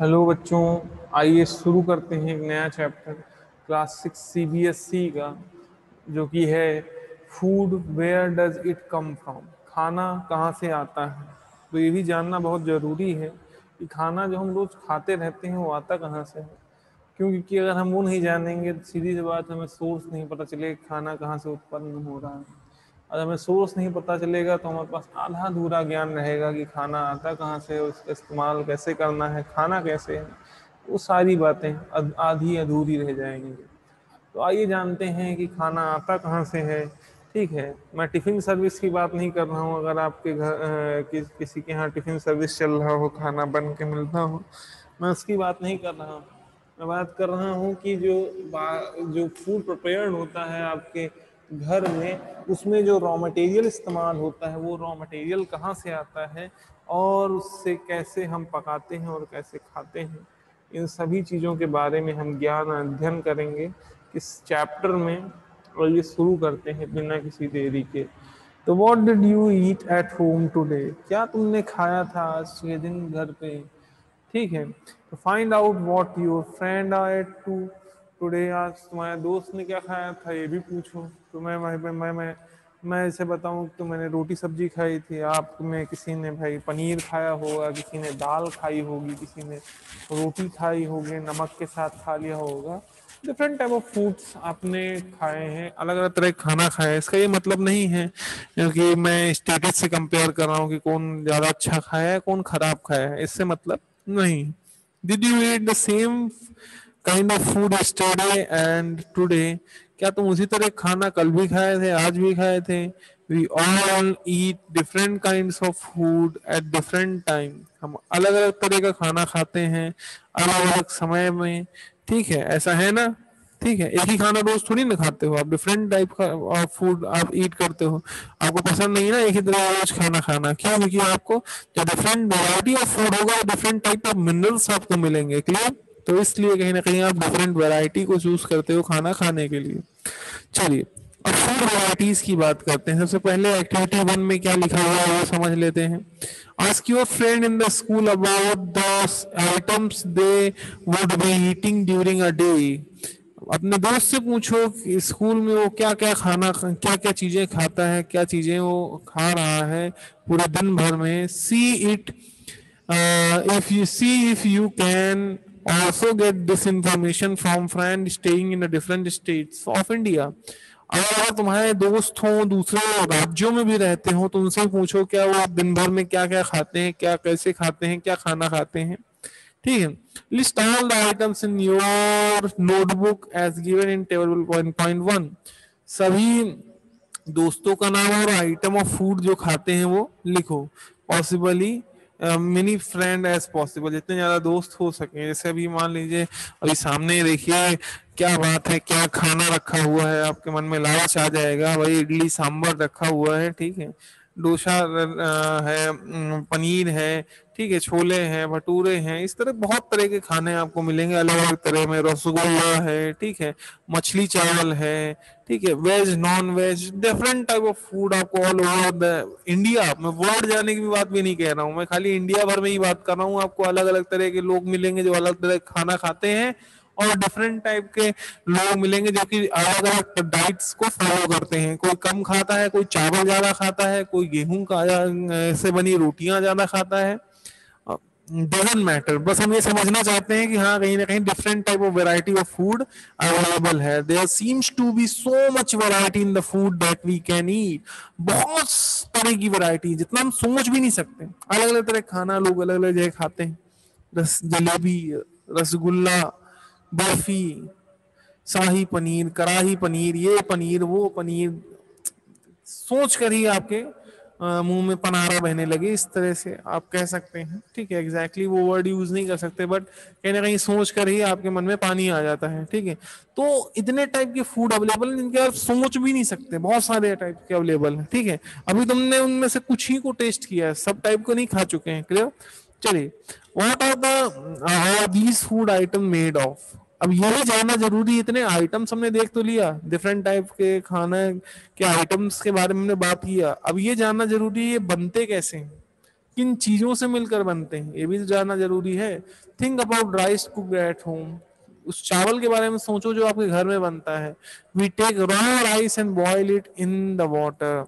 Hello बच्चों, आइए शुरू करते हैं एक नया चैप्टर क्लास 6 सीबीएसई का, जो कि है food where does it come from. खाना कहाँ से आता है। तो ये भी जानना बहुत ज़रूरी है कि खाना जो हम रोज़ खाते रहते हैं वो आता कहाँ से है। क्योंकि अगर हम वो नहीं जानेंगे तो सीधी सी बात, हमें सोर्स नहीं पता चलेगा खाना कहाँ से उत्पन्न हो रहा है। अगर हमें सोर्स नहीं पता चलेगा तो हमारे पास आधा अधूरा ज्ञान रहेगा कि खाना आता कहाँ से, उसका इस्तेमाल कैसे करना है, खाना कैसे है। वो सारी बातें आधी अधूरी रह जाएंगी। तो आइए जानते हैं कि खाना आता कहाँ से है। ठीक है, मैं टिफ़िन सर्विस की बात नहीं कर रहा हूँ। अगर आपके घर किसी के यहाँ टिफ़िन सर्विस चल रहा हो, खाना बन के मिलता हो, मैं उसकी बात नहीं कर रहा हूँ। मैं बात कर रहा हूँ कि जो फूड प्रिपेयर्ड होता है आपके घर में, उसमें जो रॉ मटेरियल इस्तेमाल होता है वो रॉ मटेरियल कहाँ से आता है और उससे कैसे हम पकाते हैं और कैसे खाते हैं। इन सभी चीज़ों के बारे में हम ज्ञान अध्ययन करेंगे इस चैप्टर में। और ये शुरू करते हैं बिना किसी देरी के। तो what did you eat at home today. क्या तुमने खाया था आज के दिन घर पे। ठीक है, तो find out what your friend at today. आज तुम्हारे दोस्त ने क्या खाया था ये भी पूछो। तो मैं ऐसे बताऊं तो मैंने रोटी सब्जी खाई थी, आप में किसी ने भाई पनीर खाया होगा, किसी ने दाल खाई होगी, किसी ने रोटी खाई होगी, नमक के साथ खा लिया होगा। डिफरेंट टाइप ऑफ फूड्स आपने खाए हैं, अलग अलग तरह का खाना खाया है। इसका ये मतलब नहीं है क्योंकि मैं स्टेटस से कंपेयर कर रहा हूँ कि कौन ज़्यादा अच्छा खाया है कौन खराब खाया है, इससे मतलब नहीं। Did you eat the same kind of food yesterday and today. क्या तुम उसी तरह खाना कल भी खाए थे आज भी खाए थे। We all eat different kinds of food at different time. हम अलग अलग तरह का खाना खाते हैं अलग अलग समय में। ठीक है, ऐसा है ना। ठीक है, एक ही खाना रोज थोड़ी ना खाते हो आप, डिफरेंट टाइप का फूड आप ईट करते हो। आपको पसंद नहीं है ना एक ही तरह रोज खाना खाना, क्यों? क्योंकि आपको जो डिफरेंट वैरायटी ऑफ फूड होगा डिफरेंट टाइप ऑफ मिनरल्स आपको मिलेंगे। क्लियर? तो इसलिए कहीं ना कहीं आप डिफरेंट वैरायटी को चूज करते हो खाना खाने के लिए। चलिए, अब फूड वैरायटीज की बात करते हैं। सबसे पहले एक्टिविटी 1 में क्या लिखा हुआ है वो समझ लेते हैं। Ask your friend in the school about the items they would be eating during a day. अपने दोस्त से पूछो कि स्कूल में वो क्या क्या खाना क्या क्या चीजें खाता है, क्या चीजें वो खा रहा है पूरे दिन भर में। See it if you see if you can also get this information from friend staying in a different states of India। अगर तुम्हारे दोस्त हों दूसरे राज्यों में भी रहते हो तो उनसे पूछो क्या वो दिन भर में क्या क्या खाते हैं, क्या कैसे खाते हैं, क्या खाना खाते हैं। ठीक है, list all the items in your notebook as given in table 1.1। सभी दोस्तों का नाम और आइटम ऑफ फूड जो खाते हैं वो लिखो। Possibly many friend as possible, जितने ज्यादा दोस्त हो सके। जैसे अभी मान लीजिए अभी सामने ही देखिए क्या बात है, क्या खाना रखा हुआ है, आपके मन में लालच आ जाएगा। भाई इडली सांभर रखा हुआ है, ठीक है, डोसा है, पनीर है, ठीक है, छोले हैं, भटूरे हैं, इस तरह बहुत तरह के खाने आपको मिलेंगे अलग अलग तरह में। रसगुल्ला है, ठीक है, मछली चावल है, ठीक है, veg non veg different type of food आपको ऑल ओवर द इंडिया। मैं वर्ल्ड जाने की भी बात भी नहीं कह रहा हूँ, मैं खाली इंडिया भर में ही बात कर रहा हूँ। आपको अलग अलग तरह के लोग मिलेंगे जो अलग तरह खाना खाते हैं और डिफरेंट टाइप के लोग मिलेंगे जो कि अलग अलग डाइट्स को फॉलो करते हैं। कोई कम खाता है, कोई चावल ज्यादा खाता है, कोई गेहूं का से बनी रोटियां ज्यादा खाता है। डजंट मैटर, बस हम ये समझना चाहते हैं कि हाँ कहीं ना कहीं different type of variety of food available है। There seems to be so much variety in the food that we can eat. बहुत तरह की वैरायटी जितना हम सोच भी नहीं सकते। अलग अलग तरह खाना लोग अलग अलग जगह खाते हैं। जलेबी, रसगुल्ला, बर्फी, शाही पनीर, कड़ाही पनीर, ये पनीर वो पनीर, सोच कर ही आपके मुंह में पनारा बहने लगे, इस तरह से आप कह सकते हैं। ठीक है, एग्जैक्टली वो वर्ड यूज नहीं कर सकते बट कहीं ना कहीं सोच कर ही आपके मन में पानी आ जाता है। ठीक है, तो इतने टाइप के फूड अवेलेबल हैं जिनके आप सोच भी नहीं सकते, बहुत सारे टाइप के अवेलेबल हैं। ठीक है, अभी तुमने उनमें से कुछ ही को टेस्ट किया है, सब टाइप को नहीं खा चुके हैं। क्लियर? चलिए, what are the these food item made of. अब यही जानना जरूरी है। इतने आइटम्स हमने देख तो लिया, डिफरेंट टाइप के खाने के आइटम्स के बारे में हमने बात किया, अब ये जानना जरूरी है ये बनते कैसे हैं। किन चीजों से मिलकर बनते हैं, ये भी तो जानना जरूरी है। Think about rice cooked at home, उस चावल के बारे में सोचो जो आपके घर में बनता है। We take raw rice and boil it in the water,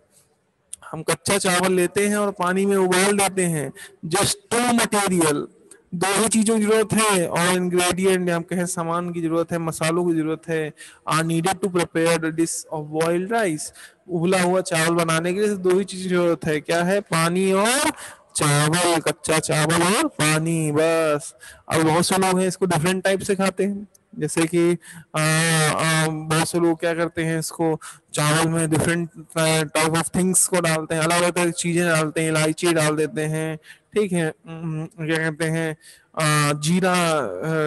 हम कच्चा चावल लेते हैं और पानी में उबाल देते हैं। जस्ट टू मटेरियल, दो ही चीजों की जरूरत है, और इंग्रेडिएंट आप कहें सामान की जरूरत है, मसालों की जरूरत है, are needed to prepare the dish of boiled rice. उबला हुआ चावल बनाने के लिए दो ही चीज की जरूरत है, क्या है, पानी और चावल, कच्चा चावल और पानी, बस। अब बहुत से लोग हैं इसको डिफरेंट टाइप से खाते हैं, जैसे कि बहुत से लोग क्या करते हैं, इसको चावल में डिफरेंट टाइप ऑफ थिंग्स को डालते हैं, अलग अलग तरह की चीजें डालते हैं, इलायची डाल देते हैं, ठीक है, क्या कहते हैं, जीरा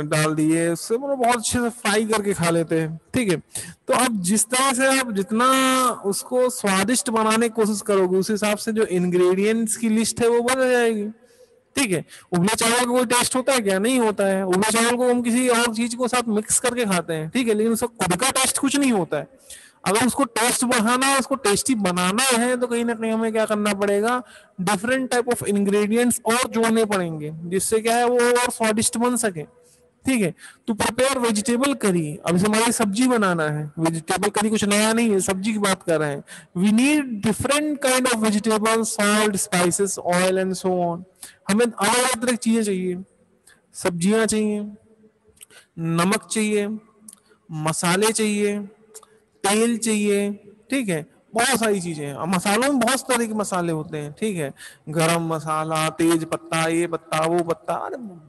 डाल दिए, उससे मतलब बहुत अच्छे से फ्राई करके खा लेते हैं, ठीक है। तो अब जिस तरह से आप जितना उसको स्वादिष्ट बनाने की कोशिश करोगे, उस हिसाब से जो इंग्रेडिएंट्स की लिस्ट है वो बढ़ जाएगी, ठीक है। उबले चावल का कोई टेस्ट होता है क्या, नहीं होता है। उबले चावल को हम किसी और चीज को साथ मिक्स करके खाते हैं, ठीक है, लेकिन उसका खुद का टेस्ट कुछ नहीं होता है। अगर उसको टेस्ट बढ़ाना है, उसको टेस्टी बनाना है, तो कहीं ना कहीं हमें क्या करना पड़ेगा, डिफरेंट टाइप ऑफ इंग्रेडिएंट्स और जोड़ने पड़ेंगे, जिससे क्या है वो और स्वादिष्ट बन सके, ठीक है। तो प्रिपेयर वेजिटेबल करी, अब इसे हमारी सब्जी बनाना है, वेजिटेबल करी कुछ नया नहीं है, सब्जी की बात कर रहे हैं। We need different kind of vegetable, salt, spices, oil and so on. हमें अलग अलग तरह की चीजें चाहिए, सब्जियां चाहिए, नमक चाहिए, मसाले चाहिए, तेल चाहिए, ठीक है, बहुत सारी चीजें हैं। अब मसालों में बहुत तरह के मसाले होते हैं, ठीक है, गरम मसाला, तेज पत्ता, ये पत्ता, वो पत्ता,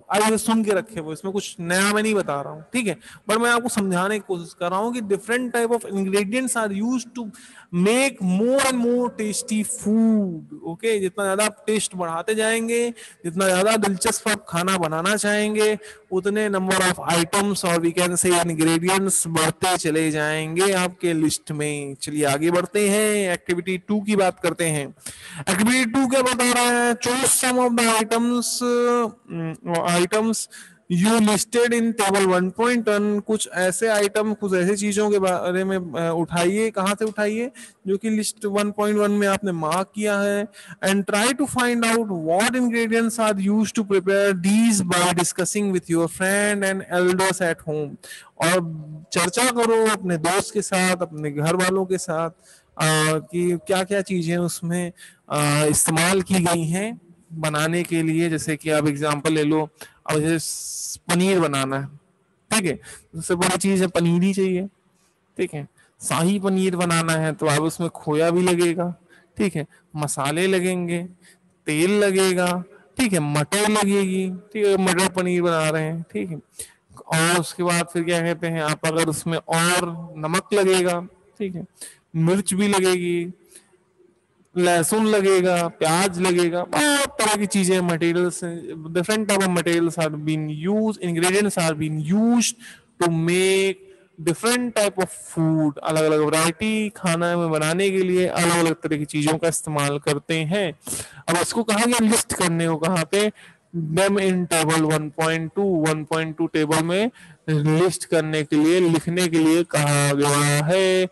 अरे अरे सुन के रखे वो, इसमें कुछ नया मैं नहीं बता रहा हूँ, ठीक है, बट मैं आपको समझाने की कोशिश कर रहा हूँ कि different type of ingredients are use to make more and more tasty food, okay. जितना ज्यादा आप टेस्ट बढ़ाते जाएंगे, जितना ज्यादा दिलचस्प आप खाना बनाना चाहेंगे, उतने नंबर ऑफ आइटम्स और वी कैन से इंग्रेडिएंट्स बढ़ते चले जाएंगे आपके लिस्ट में। चलिए आगे बढ़ते हैं, एक्टिविटी 2 की बात करते हैं। एक्टिविटी 2 क्या बता रहा है, choose some of the items you listed in table 1.1, कुछ ऐसे आइटम, कुछ ऐसी चीजों के बारे में उठाइए, कहाँ से उठाइए, जो कि लिस्ट 1.1 में आपने मार्क किया है, and try to find out what ingredients are used to prepare these by discussing with your friend and elders at home. और चर्चा करो अपने दोस्त के साथ, अपने घर वालों के साथ, कि क्या क्या चीजें उसमें इस्तेमाल की गई हैं बनाने के लिए। जैसे कि आप एग्जांपल ले लो, अब जैसे पनीर बनाना है, ठीक है, सबसे बड़ी चीज है पनीर ही चाहिए, ठीक है। शाही पनीर बनाना है तो अब उसमें खोया भी लगेगा, ठीक है, मसाले लगेंगे, तेल लगेगा, ठीक है, मटर लगेगी, ठीक है, मटर पनीर बना रहे हैं, ठीक है। और उसके बाद फिर क्या कहते हैं, आप अगर उसमें और नमक लगेगा, ठीक है, मिर्च भी लगेगी, लहसुन लगेगा, प्याज लगेगा, बहुत तरह की चीजें, materials, different type of materials are been use, ingredients are been use to make different type of food. अलग अलग वैरायटी खाना में बनाने के लिए अलग अलग तरह की चीजों का इस्तेमाल करते हैं। अब इसको कहा गया लिस्ट करने को, कहाँ पे, डेम इन टेबल 1.2 टेबल में लिस्ट करने के लिए, लिखने के लिए कहा गया है।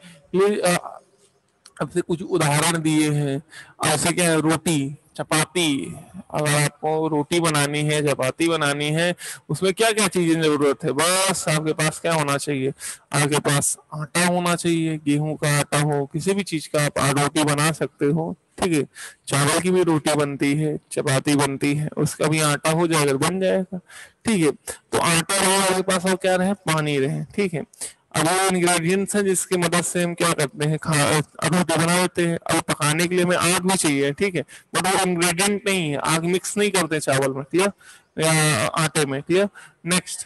अब से कुछ उदाहरण दिए हैं, ऐसे क्या है, रोटी, चपाती, अगर आपको रोटी बनानी है, चपाती बनानी है, उसमें क्या क्या चीजें जरूरत है, बस आपके पास क्या होना चाहिए, आपके पास आटा होना चाहिए, गेहूं का आटा हो, किसी भी चीज का आप रोटी बना सकते हो, ठीक है। चावल की भी रोटी बनती है, चपाती बनती है, उसका भी आटा हो जाएगा, बन जाएगा, ठीक है। तो आटा रहे आपके पास, और क्या रहे, पानी रहे, ठीक है। अब वो इंग्रेडिएंट्स हैं जिसकी मदद से हम क्या करते हैं, रोटी बना लेते हैं। अब पकाने के लिए हमें आग भी चाहिए, ठीक है, बट वो इंग्रेडिएंट नहीं है, आग मिक्स नहीं करते चावल में, क्लियर, या आटे में, क्लियर। नेक्स्ट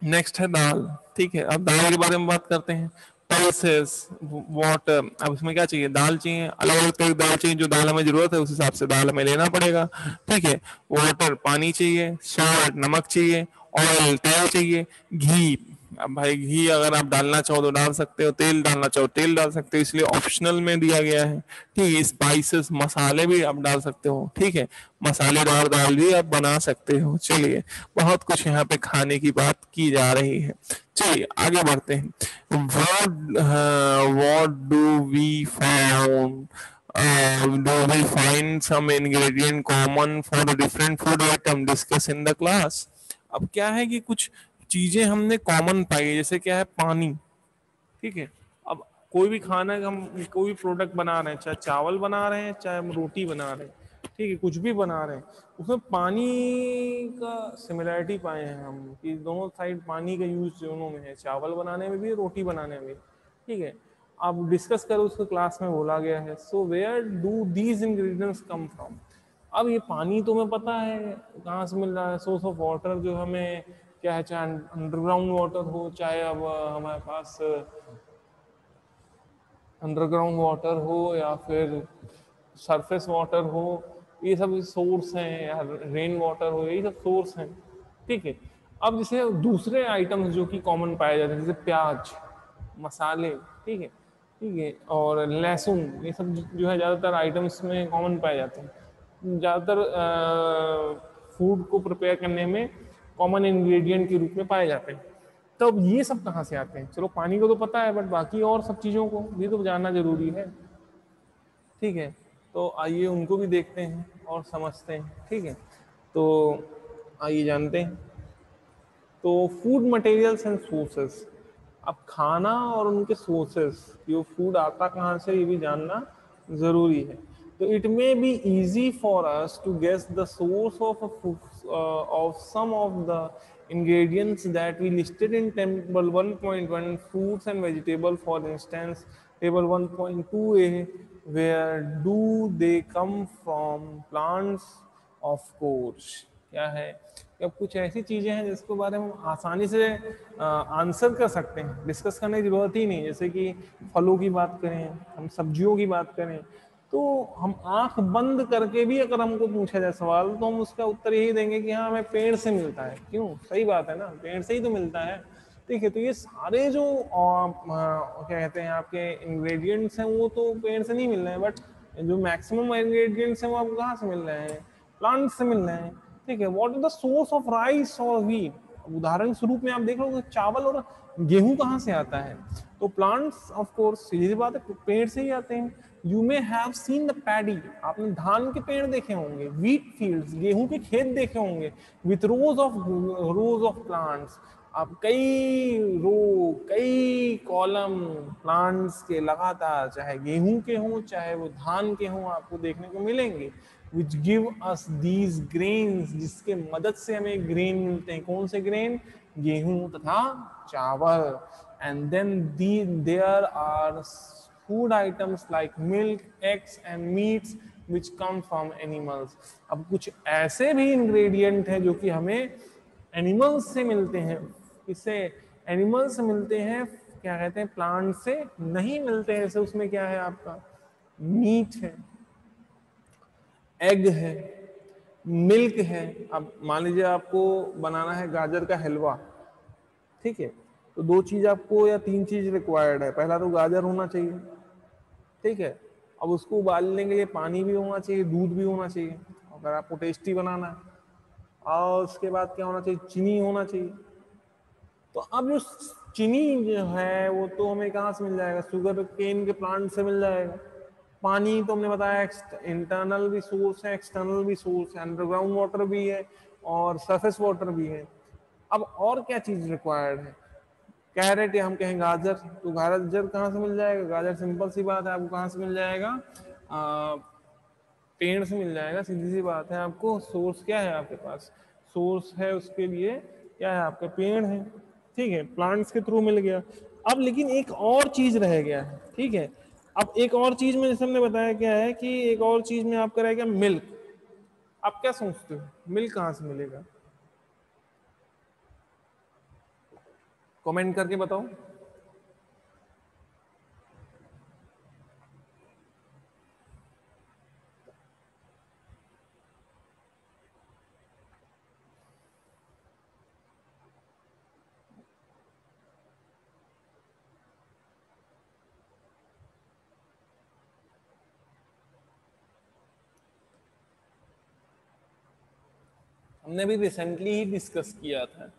नेक्स्ट है दाल, ठीक है। अब दाल के बारे में बात करते हैं। पल्सेस, वाटर, अब इसमें क्या चाहिए, दाल चाहिए, अलग अलग तरह की दाल चाहिए, जो दाल हमें जरूरत है उस हिसाब से दाल हमें लेना पड़ेगा, ठीक है। वाटर, पानी चाहिए, सॉल्ट, नमक चाहिए, ऑयल, तेल चाहिए, घी, अब भाई घी अगर आप डालना चाहो तो डाल सकते हो, तेल डालना चाहो तेल डाल सकते हो, इसलिए ऑप्शनल में दिया गया है, ठीक है। स्पाइसेस, मसाले भी आप डाल सकते हो, ठीक है, मसालेदार दाल भी आप बना सकते हो। चलिए, बहुत कुछ यहाँ पे खाने की बात की जा रही है। चलिए आगे बढ़ते हैं। What what do we found Do we find some ingredient common for the different food item discuss in the class? अब क्या है कि कुछ चीजें हमने कॉमन पाई है, जैसे क्या है पानी, ठीक है। अब कोई भी खाना हम कोई भी प्रोडक्ट बना रहे हैं, चाहे चावल बना रहे हैं चाहे हम रोटी बना रहे हैं, ठीक है, कुछ भी बना रहे हैं, उसमें पानी का सिमिलरिटी पाए हैं हम कि दोनों साइड पानी का यूज दोनों में है, चावल बनाने में भी रोटी बनाने में भी, ठीक है। अब डिस्कस करो उसको, क्लास में बोला गया है so where do these ingredients come from. अब ये पानी तो हमें पता है कहाँ से मिल रहा है, सोर्स ऑफ वाटर जो हमें क्या है, चाहे अंडरग्राउंड वाटर हो चाहे अब हमारे पास अंडरग्राउंड वाटर हो या फिर सरफेस वाटर हो, ये सब सोर्स हैं, या रेन वाटर हो, यही सब सोर्स हैं, ठीक है। अब जैसे दूसरे आइटम्स जो कि कॉमन पाए जाते हैं, जैसे प्याज, मसाले, ठीक है, ठीक है, और लहसुन, ये सब जो है ज़्यादातर आइटम्स में कॉमन पाए जाते हैं, ज़्यादातर फूड को प्रिपेयर करने में कॉमन इंग्रेडिएंट के रूप में पाए जाते हैं। तो अब ये सब कहाँ से आते हैं, चलो पानी को तो पता है, बट बाकी और सब चीज़ों को भी तो जानना जरूरी है, ठीक है। तो आइए उनको भी देखते हैं और समझते हैं, ठीक है। तो आइए जानते हैं। तो फूड मटेरियल्स एंड सोर्सेस, अब खाना और उनके सोर्सेस, ये फूड आता कहाँ से ये भी जानना जरूरी है। तो it may be easy for us to guess the source of some of the ingredients that we listed in table 1.1 fruits and vegetable, for instance table 1.2a, where do they come from? Plants, of course। क्या है, अब कुछ ऐसी चीजें हैं जिसके बारे में हम आसानी से आंसर कर सकते हैं, डिस्कस करने की जरूरत ही नहीं। जैसे कि फलों की बात करें, हम सब्जियों की बात करें, तो हम आंख बंद करके भी अगर हमको पूछा जाए सवाल तो हम उसका उत्तर यही देंगे कि हाँ हमें पेड़ से मिलता है। क्यों, सही बात है ना, पेड़ से ही तो मिलता है, ठीक है। तो ये सारे जो क्या कहते हैं आपके इंग्रेडिएंट्स हैं वो तो पेड़ से नहीं मिल रहे हैं, बट जो मैक्सिमम इंग्रेडिएंट्स हैं वो आपको कहाँ से मिल रहे हैं, प्लांट से मिल रहे हैं, ठीक है। What is the source of rice और व्हीट, उदाहरण स्वरूप में आप देख लो चावल और गेहूं कहाँ से आता है, तो प्लांट्स ऑफ कोर्स, सीधी बात है, पेड़ से ही आते हैं। You may have seen the paddy, आपने धान के पेड़ देखे होंगे, व्हीट फील्ड्स, गेहूं के खेत देखे होंगे, विथ रोज ऑफ प्लांट्स। आप कई रो, कई कॉलम प्लांट्स के लगातार, चाहे गेहूं के हों चाहे वो धान के हों, आपको देखने को मिलेंगे, which give us these grains, जिसके मदद से हमें ग्रेन मिलते हैं। कौन से ग्रेन, गेहूं तथा चावल। and then there are food items like milk, eggs and meats which come from animals। अब कुछ ऐसे भी इंग्रेडिएंट हैं जो कि हमें एनिमल्स से मिलते हैं, इससे एनिमल्स से मिलते हैं, क्या कहते हैं, प्लांट से नहीं मिलते हैं। जैसे उसमें क्या है आपका, मीट है, एग है, मिल्क है। अब मान लीजिए आपको बनाना है गाजर का हलवा, ठीक है, तो दो चीज आपको या तीन चीज रिक्वायर्ड है। पहला तो गाजर होना चाहिए, ठीक है। अब उसको उबालने के लिए पानी भी होना चाहिए, दूध भी होना चाहिए अगर आपको टेस्टी बनाना है, और उसके बाद क्या होना चाहिए, चीनी होना चाहिए। तो अब जो चीनी जो है वो तो हमें कहाँ से मिल जाएगा, शुगर केन के प्लांट से मिल जाएगा। पानी तो हमने बताया इंटरनल भी सोर्स है, एक्सटर्नल भी सोर्स है, अंडरग्राउंड वाटर भी है और सरफेस वाटर भी है। अब और क्या चीज रिक्वायर्ड है, कैरेट या हम कहें गाजर, तो गाजर कहाँ से मिल जाएगा, गाजर सिंपल सी बात है, आपको कहाँ से मिल जाएगा, पेड़ से मिल जाएगा, सीधी सी बात है। आपको सोर्स क्या है, आपके पास सोर्स है उसके लिए क्या है, आपका पेड़ है, ठीक है, प्लांट्स के थ्रू मिल गया। अब लेकिन एक और चीज रह गया है, ठीक है। अब एक और चीज में जैसे हमने बताया क्या है कि एक और चीज में आपका रह गया मिल्क। आप क्या सोचते हो, मिल्क कहाँ से मिलेगा, कमेंट करके बताओ। हमने भी रिसेंटली ही डिस्कस किया था,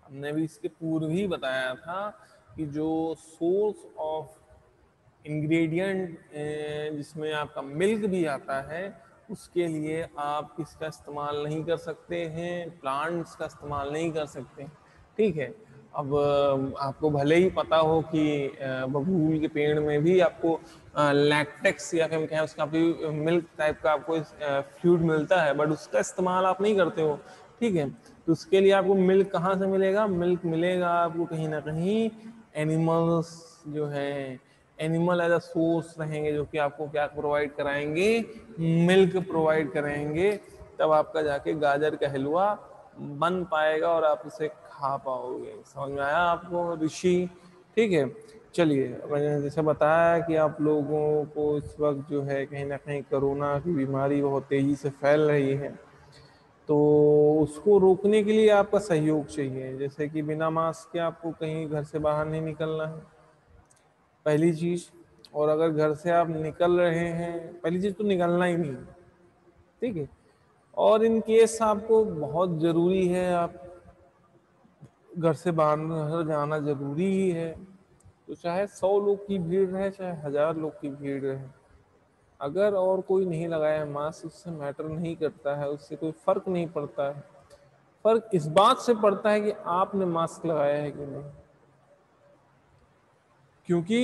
हमने भी इसके पूर्व ही बताया था कि जो सोर्स ऑफ इंग्रेडिएंट जिसमें आपका मिल्क भी आता है, उसके लिए आप किसका इस्तेमाल नहीं कर सकते हैं, प्लांट्स का इस्तेमाल नहीं कर सकते। ठीक है। अब आपको भले ही पता हो कि बबूल के पेड़ में भी आपको लैक्टेक्स या फिर क्या उसका भी मिल्क टाइप का आपको फ्लूइड मिलता है, बट उसका इस्तेमाल आप नहीं करते हो। ठीक है। तो उसके लिए आपको मिल्क कहाँ से मिलेगा? मिल्क मिलेगा आपको कहीं ना कहीं एनिमल्स जो है, एनिमल एज अ सोर्स रहेंगे जो कि आपको क्या प्रोवाइड कराएंगे? मिल्क प्रोवाइड कराएंगे। तब आपका जाके गाजर का हलवा बन पाएगा और आप उसे खा पाओगे। समझ में आया आपको ऋषि? ठीक है। चलिए, मैंने जैसे बताया कि आप लोगों को इस वक्त जो है कहीं ना कहीं कोरोना की बीमारी बहुत तेजी से फैल रही है, तो उसको रोकने के लिए आपका सहयोग चाहिए। जैसे कि बिना मास्क के आपको कहीं घर से बाहर नहीं निकलना है, पहली चीज। और अगर घर से आप निकल रहे हैं, पहली चीज तो निकलना ही नहीं। ठीक है। और इन केस आपको बहुत जरूरी है, आप घर से बाहर जाना जरूरी ही है, तो चाहे 100 लोग की भीड़ रहे, चाहे 1000 लोग की भीड़ रहे, अगर और कोई नहीं लगाया है मास्क, उससे मैटर नहीं करता है, उससे कोई फर्क नहीं पड़ता है। फर्क इस बात से पड़ता है कि आपने मास्क लगाया है कि नहीं। क्योंकि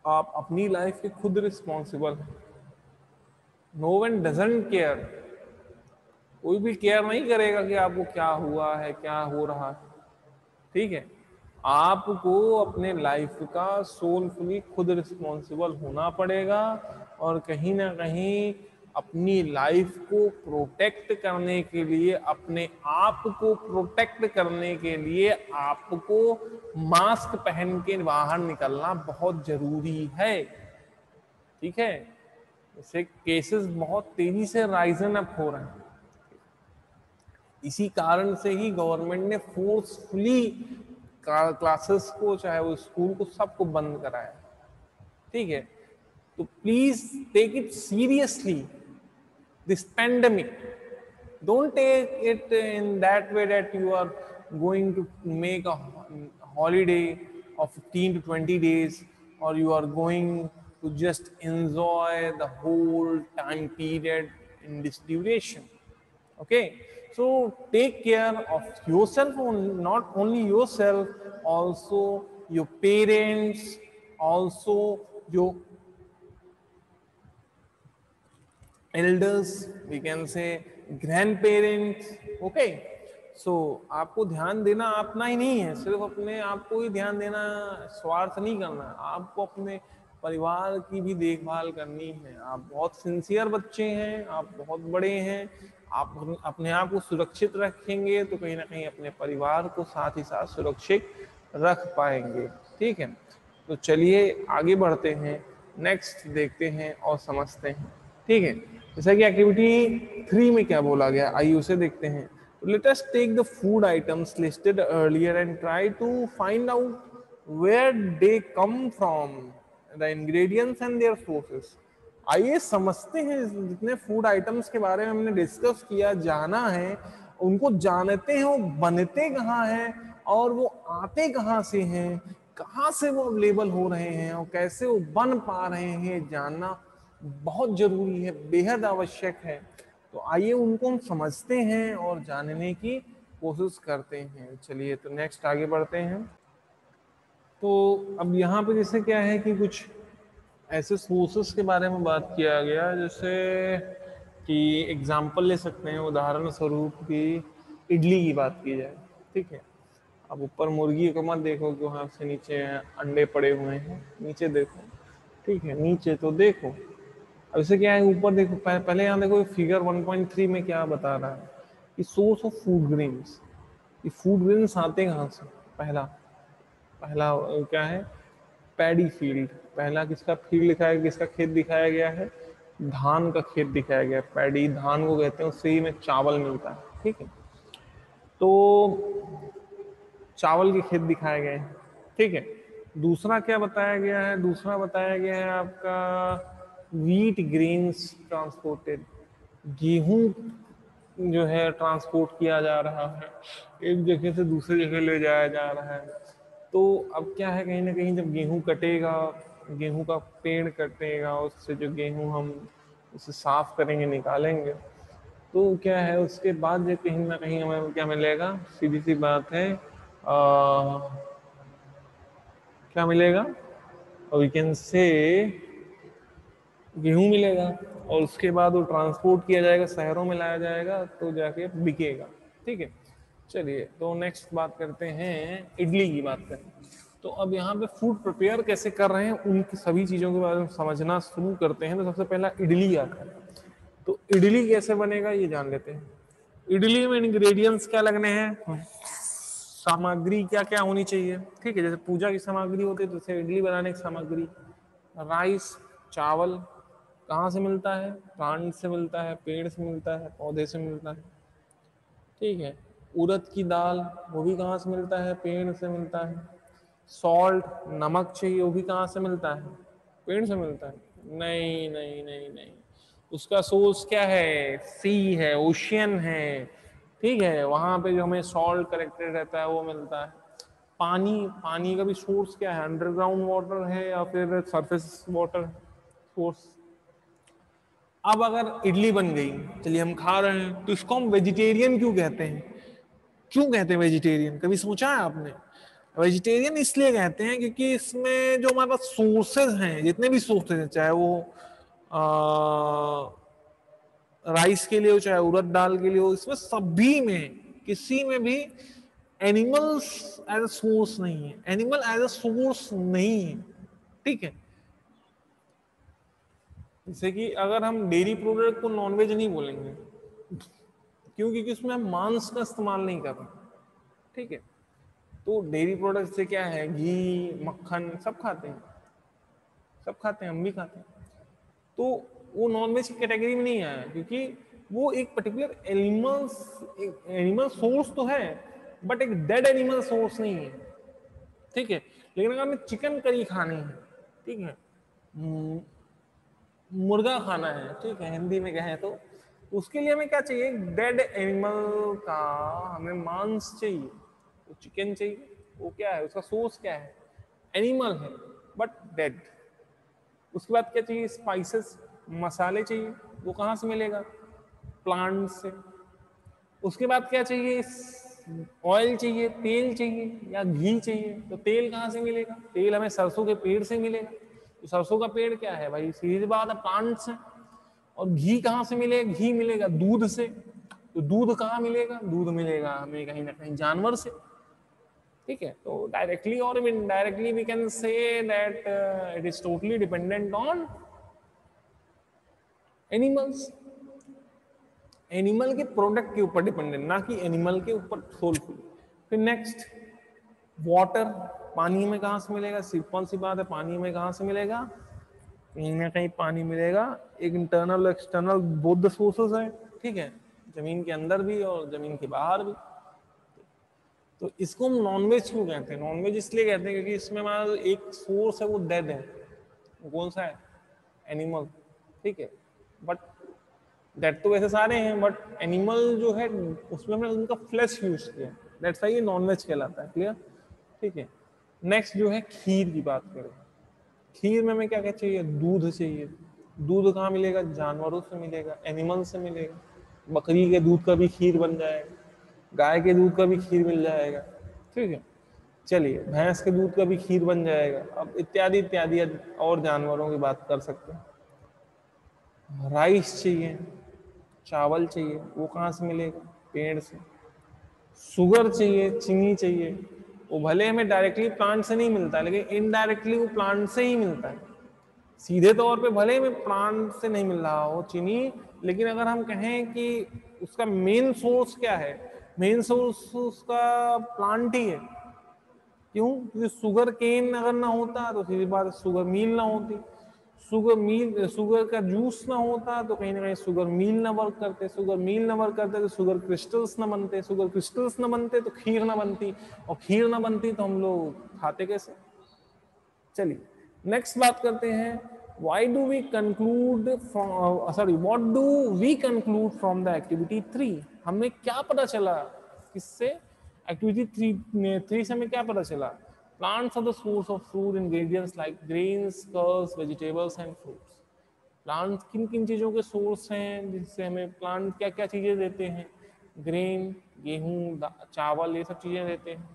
आप अपनी लाइफ के खुद रिस्पॉन्सिबल हैं। No one doesn't care. कोई भी केयर नहीं करेगा कि आपको क्या हुआ है, क्या हो रहा है। ठीक है। आपको अपने लाइफ का सोलफुली खुद रिस्पॉन्सिबल होना पड़ेगा, और कहीं ना कहीं अपनी लाइफ को प्रोटेक्ट करने के लिए, अपने आप को प्रोटेक्ट करने के लिए आपको मास्क पहन के बाहर निकलना बहुत जरूरी है। ठीक है। जैसे केसेस बहुत तेजी से राइजन अप हो रहे हैं, इसी कारण से ही गवर्नमेंट ने फोर्सफुली क्लासेस को, चाहे वो स्कूल को, सबको बंद कराया। ठीक है। तो please take it seriously, this pandemic. Don't take it in that way that you are going to make a holiday of 15 to 20 days, or you are going to just enjoy the whole time period in this duration. Okay, so take care of yourself, not only yourself, also your parents, also your elders, we can say grandparents. Okay, so आपको ध्यान देना अपना ही नहीं है, सिर्फ अपने आप को ही ध्यान देना, स्वार्थ नहीं करना, आपको अपने परिवार की भी देखभाल करनी है। आप बहुत सिंसियर बच्चे हैं, आप बहुत बड़े हैं, आप अपने आप को सुरक्षित रखेंगे तो कहीं ना कहीं अपने परिवार को साथ ही साथ सुरक्षित रख पाएंगे। ठीक है। तो चलिए आगे बढ़ते हैं, नेक्स्ट देखते हैं और समझते हैं। ठीक है। जैसा कि एक्टिविटी 3 में क्या बोला गया, आइए उसे देखते हैं। Let us take the food items listed earlier and try to find out where they come from, the ingredients and their sources. आइए समझते हैं, जितने फूड आइटम्स के बारे में हमने डिस्कस किया, जाना है, उनको जानते हैं वो बनते कहाँ हैं और वो आते कहाँ से हैं, कहाँ से वो अवेलेबल हो रहे हैं और कैसे वो बन पा रहे हैं, जानना बहुत जरूरी है, बेहद आवश्यक है। तो आइए उनको हम समझते हैं और जानने की कोशिश करते हैं। चलिए तो नेक्स्ट आगे बढ़ते हैं। तो अब यहाँ पे जैसे क्या है कि कुछ ऐसे सोर्सेस के बारे में बात किया गया, जैसे कि एग्जाम्पल ले सकते हैं, उदाहरण स्वरूप की इडली की बात की जाए। ठीक है। अब ऊपर मुर्गी को मत देखो कि वहां से नीचे अंडे पड़े हुए हैं, नीचे देखो। ठीक है, नीचे तो देखो। अब इसे क्या है, ऊपर देखो, पहले यहाँ देखो फिगर 1.3 में क्या बता रहा है कि सोर्स ऑफ फूड ग्रेन्स। ये फूड ग्रेन्स आते कहाँ से? पहला पहला क्या है? Paddy field. पहला किसका फील्ड दिखाया, किसका खेत दिखाया गया है? धान का खेत दिखाया गया है। पैडी धान को कहते हैं, उससे ही में चावल मिलता है। ठीक है। तो चावल के खेत दिखाए गए हैं। ठीक है। दूसरा क्या बताया गया है? दूसरा बताया गया है आपका व्हीट ग्रेन्स ट्रांसपोर्टेड। गेहूं जो है ट्रांसपोर्ट किया जा रहा है, एक जगह से दूसरी जगह ले जाया जा रहा है। तो अब क्या है, कहीं ना कहीं जब गेहूं कटेगा, गेहूं का पेड़ कटेगा, उससे जो गेहूं हम उसे साफ करेंगे, निकालेंगे, तो क्या है उसके बाद जो कहीं ना कहीं हमें क्या मिलेगा, सीधी सी बात है, क्या मिलेगा, वी कैन से गेहूं मिलेगा। और उसके बाद वो ट्रांसपोर्ट किया जाएगा, शहरों में लाया जाएगा, तो जाके बिकेगा। ठीक है, चलिए तो नेक्स्ट बात करते हैं, इडली की बात करें। तो अब यहाँ पे फूड प्रिपेयर कैसे कर रहे हैं, उनकी सभी चीज़ों के बारे में समझना शुरू करते हैं। तो सबसे पहला इडली आता है। तो इडली कैसे बनेगा ये जान लेते हैं। इडली में इंग्रेडिएंट्स क्या लगने हैं, सामग्री क्या क्या होनी चाहिए। ठीक है, जैसे पूजा की सामग्री होती है, जैसे इडली बनाने की सामग्री, राइस, चावल कहाँ से मिलता है, प्लांट से मिलता है, पेड़ से मिलता है, पौधे से मिलता है। ठीक है, उड़द की दाल, वो भी कहाँ से मिलता है, पेड़ से मिलता है। सॉल्ट, नमक चाहिए, वो भी कहाँ से मिलता है, पेड़ से मिलता है। नहीं नहीं नहीं नहीं, उसका सोर्स क्या है, सी है, ओशियन है। ठीक है, वहां पे जो हमें सॉल्ट कलेक्टेड रहता है वो मिलता है। पानी, पानी का भी सोर्स क्या है, अंडरग्राउंड वाटर है या फिर सरफेस वाटर सोर्स। अब अगर इडली बन गई, चलिए हम खा रहे हैं, तो इसको हम वेजिटेरियन क्यों कहते हैं, क्यों कहते हैं वेजिटेरियन, कभी सोचा है आपने। वेजिटेरियन इसलिए कहते हैं क्योंकि इसमें जो हमारे पास सोर्सेज हैं, जितने भी सोर्सेज हैं, चाहे वो राइस के लिए हो, चाहे उड़द दाल के लिए हो, इसमें सभी में किसी में भी एनिमल्स एज अ सोर्स नहीं है, एनिमल एज अ सोर्स नहीं है। ठीक है, जैसे कि अगर हम डेयरी प्रोडक्ट को नॉनवेज नहीं बोलेंगे, क्यों, क्योंकि उसमें हम मांस का इस्तेमाल नहीं कर रहे। ठीक है, तो डेयरी प्रोडक्ट से क्या है, घी, मक्खन सब खाते हैं, सब खाते हैं, हम भी खाते हैं। तो वो नॉनवेज की कैटेगरी में नहीं आया, क्योंकि वो एक पर्टिकुलर एनिमल सोर्स तो है, बट एक डेड एनिमल सोर्स नहीं है। ठीक है, लेकिन अगर हमें चिकन करी खानी है, ठीक है, मुर्गा खाना है, ठीक है, हिंदी में कहें तो उसके लिए हमें क्या चाहिए, डेड एनिमल का हमें मांस चाहिए, तो चिकन चाहिए। वो क्या है, उसका सोर्स क्या है, एनिमल है बट डेड। उसके बाद क्या चाहिए, स्पाइसेस, मसाले चाहिए, वो कहाँ से मिलेगा, प्लांट से। उसके बाद क्या चाहिए, ऑयल चाहिए, तेल चाहिए या घी चाहिए। तो तेल कहाँ से मिलेगा, तेल हमें सरसों के पेड़ से मिलेगा। तो सरसों का पेड़ क्या है भाई, सीधी बात है, प्लांट्स है। और घी कहाँ से मिलेगा, घी मिलेगा दूध से। तो दूध कहाँ मिलेगा, दूध मिलेगा हमें कहीं ना कहीं जानवर से। ठीक है, तो डायरेक्टली और इनडायरेक्टली we can say that it is totally dependent on animals, animal के प्रोडक्ट के ऊपर डिपेंडेंट, ना कि एनिमल के ऊपर सोलफुल। फिर नेक्स्ट, वाटर, पानी में कहाँ से मिलेगा, सिंपल सी बात है, पानी में कहाँ से मिलेगा, कहीं ना कहीं पानी मिलेगा। एक internal external both the sources है। ठीक है, जमीन के अंदर भी और जमीन के बाहर भी। तो इसको हम नॉनवेज क्यों कहते हैं, नॉनवेज इसलिए कहते हैं क्योंकि इसमें हमारा एक सोर्स है वो डेड है। वो कौन सा है, एनिमल। ठीक है, बट डेड तो वैसे सारे हैं, बट एनिमल जो है उसमें हमने उनका फ्लैश यूज किया, दैट्स व्हाई ये नॉनवेज कहलाता है। क्लियर। ठीक है, नेक्स्ट जो है खीर की बात करें। खीर में हमें क्या क्या चाहिए, दूध चाहिए। दूध कहाँ मिलेगा, जानवरों से मिलेगा, एनिमल से मिलेगा। बकरी के दूध का भी खीर बन जाएगा, गाय के दूध का भी खीर मिल जाएगा। ठीक है, चलिए भैंस के दूध का भी खीर बन जाएगा। अब इत्यादि इत्यादि और जानवरों की बात कर सकते हैं। राइस चाहिए, चावल चाहिए, वो कहाँ से मिलेगा, पेड़ से। शुगर चाहिए, चीनी चाहिए, वो भले हमें डायरेक्टली प्लांट से नहीं मिलता, लेकिन इनडायरेक्टली वो प्लांट से ही मिलता है। सीधे तौर पे भले हमें प्लांट से नहीं मिल रहा हो चीनी, लेकिन अगर हम कहें कि उसका मेन सोर्स क्या है, मेन सोर्स उसका प्लांट ही है। क्यों, क्योंकि शुगर केन अगर ना होता तो सीधी बात शुगर मिल ना होती, शुगर मिल, शुगर का जूस ना होता तो कहीं ना कहीं शुगर मिल ना वर्क करते, शुगर मिल ना वर्क करते तो शुगर क्रिस्टल्स ना बनते, शुगर क्रिस्टल्स ना बनते तो खीर ना बनती, और खीर ना बनती तो हम लोग खाते कैसे। चलिए नेक्स्ट बात करते हैं, why do we conclude from sorry what do we conclude from the activity 3। हमें क्या पता चला किससे, एक्टिविटी 3 से हमें क्या पता चला, Plants are the source of food ingredients like grains, curls, vegetables and fruits. Plant किन किन चीज़ों के सोर्स हैं जिससे हमें प्लांट क्या क्या चीज़ें देते हैं? ग्रेन, गेहूँ, चावल, ये सब चीज़ें देते हैं,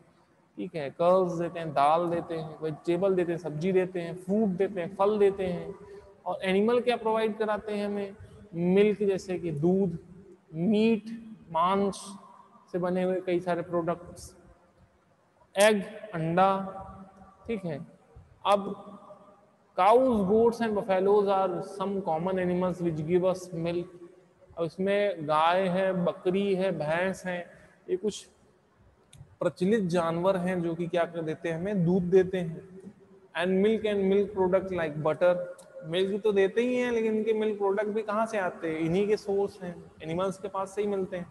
ठीक है। कर्ल्स देते हैं, दाल देते हैं, वेजिटेबल देते हैं, सब्जी देते हैं, फ्रूट देते हैं, फल देते हैं। और एनिमल क्या प्रोवाइड कराते हैं हमें? मिल्क, जैसे कि दूध, मीट, मांस से बने हुए कई सारे प्रोडक्ट्स, एग, अंडा, ठीक है। अब cows, goats and buffaloes are some common animals which give us milk. और इसमें गाय है, बकरी है, भैंस है, ये कुछ प्रचलित जानवर हैं जो कि क्या कर देते हैं, हमें दूध देते हैं। And milk product like butter, milk तो देते ही हैं लेकिन इनके मिल्क प्रोडक्ट भी कहाँ से आते हैं? इन्हीं के सोर्स हैं, एनिमल्स के पास से ही मिलते हैं।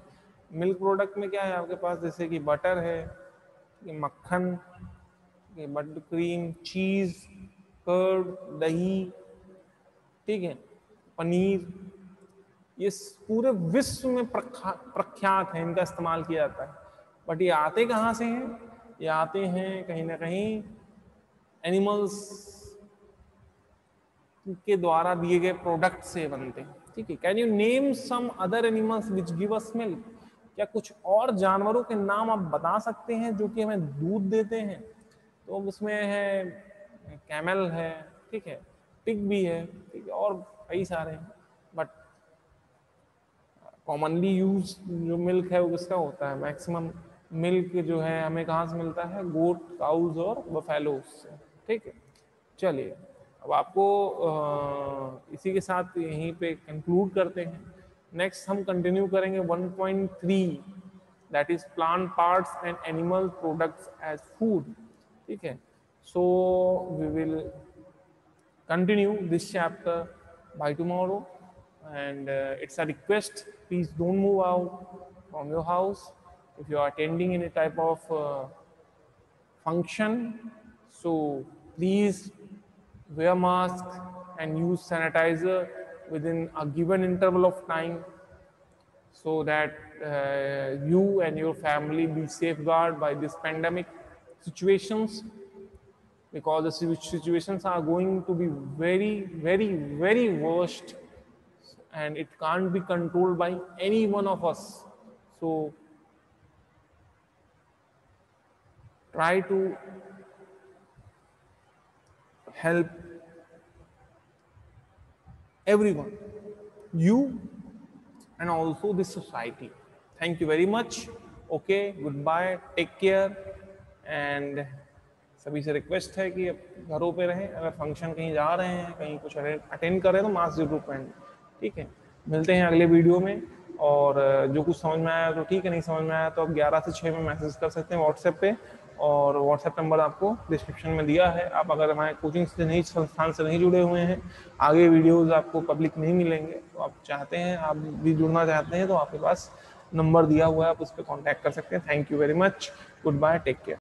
मिल्क प्रोडक्ट में क्या है आपके पास? जैसे कि बटर है, मक्खन, बटर क्रीम, चीज, कर्ड, दही, ठीक है, पनीर, ये पूरे विश्व में प्रख्यात है, इनका इस्तेमाल किया जाता है। बट ये आते कहाँ से हैं? ये आते हैं कहीं ना कहीं एनिमल्स के द्वारा दिए गए प्रोडक्ट से बनते हैं, ठीक है। Can you name some other animals which give us milk? क्या कुछ और जानवरों के नाम आप बता सकते हैं जो कि हमें दूध देते हैं? तो उसमें है कैमल है, ठीक है, पिग भी है, ठीक है, और कई सारे हैं। बट कॉमनली यूज जो मिल्क है वो किसका होता है? मैक्सिमम मिल्क जो है हमें कहाँ से मिलता है? गोट, काउज और बफेलोज से, ठीक है। चलिए अब आपको इसी के साथ यहीं पे कंक्लूड करते हैं। नेक्स्ट हम कंटिन्यू करेंगे 1.3, that is plant parts and animal products as food, ठीक है। So we will continue this chapter by tomorrow, and it's a request, please don't move out from your house. If you are attending any type of function, so please wear mask and use sanitizer within a given interval of time, so that you and your family be safeguarded by this pandemic situations, because the situations are going to be very worst, and it can't be controlled by any one of us. So try to help everyone, you and also this society. Thank you very much. Okay, goodbye, take care, and सभी से request है कि घरों पे रहें। अगर function कहीं जा रहे हैं, कहीं कुछ अटेंड कर रहे हैं तो मास्क जरूर पहनें, ठीक है। मिलते हैं अगले वीडियो में, और जो कुछ समझ में आया तो ठीक है, नहीं समझ में आया तो आप 11 से 6 में मैसेज कर सकते हैं व्हाट्सएप पे, और व्हाट्सएप नंबर आपको डिस्क्रिप्शन में दिया है। आप अगर हमारे कोचिंग से नहीं, संस्थान से नहीं जुड़े हुए हैं, आगे वीडियोज़ आपको पब्लिक नहीं मिलेंगे, तो आप चाहते हैं, आप भी जुड़ना चाहते हैं, तो आपके पास नंबर दिया हुआ है, आप उस पर कॉन्टैक्ट कर सकते हैं। Thank you very much, goodbye, take care.